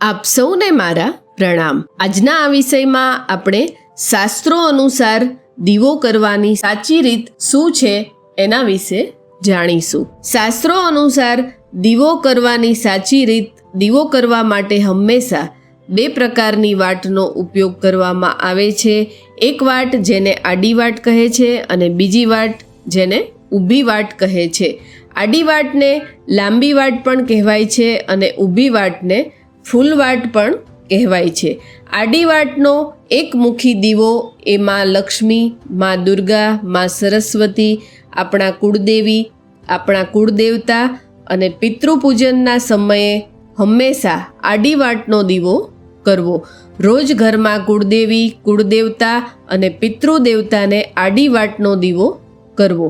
આપ સૌને મારા પ્રણામ। આજના આ વિષયમાં આપણે શાસ્ત્રો અનુસાર દીવો કરવાની સાચી રીત શું છે એના વિશે જાણીશું। શાસ્ત્રો અનુસાર દીવો કરવાની સાચી રીત, દીવો કરવા માટે હંમેશા બે પ્રકારની વાટનો ઉપયોગ કરવામાં આવે છે। એક વાટ જેને આડી વાટ કહે છે અને બીજી વાટ જેને ઊભી વાટ કહે છે। આડી વાટને લાંબી વાટ પણ કહેવાય છે અને ઊભી વાટને ફૂલ વાટ પણ કહેવાય છે। આડી વાટનો એક મુખી દીવો એ માં લક્ષ્મી, માં દુર્ગા, માં સરસ્વતી, આપણા કુળદેવી, આપણા કુળદેવતા અને પિતૃપૂજનના સમયે હંમેશા આડી વાટનો દીવો કરવો। રોજ ઘરમાં કુળદેવી, કુળદેવતા અને પિતૃદેવતાને આડી વાટનો દીવો કરવો।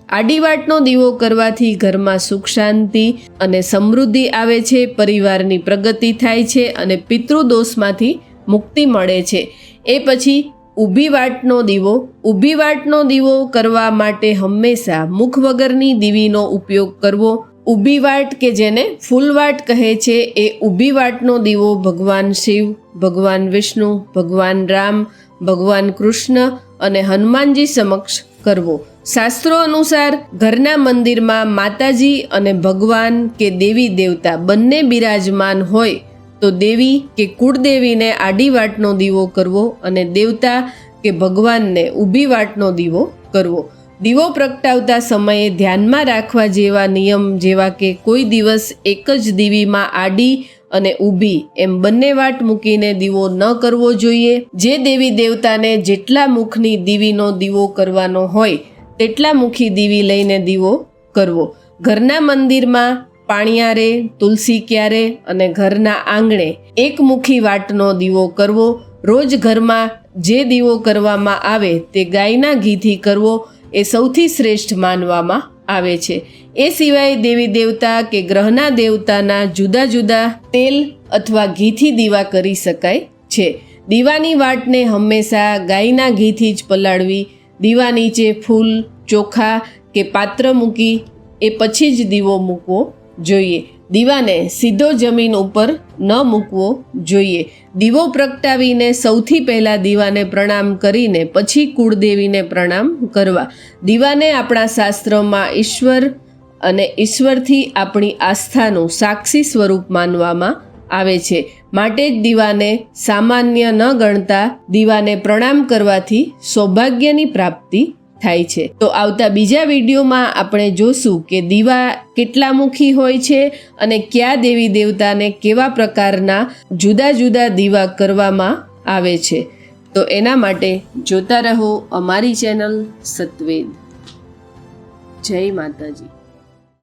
આડી વાટનો દીવો કરવાથી ઘરમાં સુખ શાંતિ અને સમૃદ્ધિ આવે છે, પરિવારની પ્રગતિ થાય છે અને પિતૃદોષમાંથી મુક્તિ મળે છે। એ પછી ઊભી વાટનો દીવો। ઊભી વાટનો દીવો કરવા માટે હંમેશા મુખ વગરની દીવીનો ઉપયોગ કરવો। ઊભી વાટ કે જેને ફૂલ વાટ કહે છે એ ઊભી વાટનો દીવો ભગવાન શિવ, ભગવાન વિષ્ણુ, ભગવાન રામ, ભગવાન કૃષ્ણ અને હનુમાનજી સમક્ષ કરવો। શાસ્ત્રો અનુસાર ઘરના મંદિરમાં માતાજી અને ભગવાન કે દેવી દેવતા બંને બિરાજમાન હોય તો દેવી કે કુળદેવીને આડી વાટનો દીવો કરવો અને દેવતા કે ભગવાનને ઊભી વાટનો દીવો કરવો। દીવો પ્રગટાવતા સમયે ધ્યાનમાં રાખવા જેવા નિયમ જેવા કે કોઈ દિવસ એક જ દીવીમાં આડી અને ઊભી એમ બંને વાટ મૂકીને દીવો ન કરવો જોઈએ। જે દેવી દેવતાને જેટલા મુખની દીવીનો દીવો કરવાનો હોય તેટલા મુખી દીવી લઈને દીવો કરવો। ઘરના મંદિરમાં પાણિયારે, તુલસી ક્યારે અને ઘરના આંગણે એક મુખી વાટનો દીવો કરવો। રોજ ઘરમાં જે દીવો કરવામાં આવે તે ગાયના ઘીથી કરવો એ સૌથી શ્રેષ્ઠ માનવામાં આવે છે। એ સિવાય દેવી દેવતા કે ગ્રહના દેવતાના જુદા જુદા તેલ અથવા ઘીથી દીવા કરી શકાય છે। દીવાની વાટને હંમેશા ગાયના ઘીથી જ પલાળવી। દીવા નીચે ફૂલ, ચોખા કે પાત્ર મૂકી એ પછી જ દીવો મૂકવો જોઈએ। દીવાને સીધો જમીન ઉપર ન મૂકવો જોઈએ। દીવો પ્રગટાવીને સૌથી પહેલાં દીવાને પ્રણામ કરીને પછી કુળદેવીને પ્રણામ કરવા। દીવાને આપણા શાસ્ત્રોમાં ઈશ્વર અને ઈશ્વરથી આપણી આસ્થાનું સાક્ષી સ્વરૂપ માનવામાં આવે છે, માટે જ દીવાને સામાન્ય ન ગણતા દીવાને પ્રણામ કરવાથી સૌભાગ્યની પ્રાપ્તિ થાય છે। તો આવતા બીજા વિડીયોમાં આપણે જોશું કે દીવા કેટલા મુખી હોય છે અને કયા દેવી દેવતાને કેવા પ્રકારના જુદા જુદા દીવા કરવામાં આવે છે। તો એના માટે જોતા રહો અમારી ચેનલ સત્વેદ। જય માતાજી।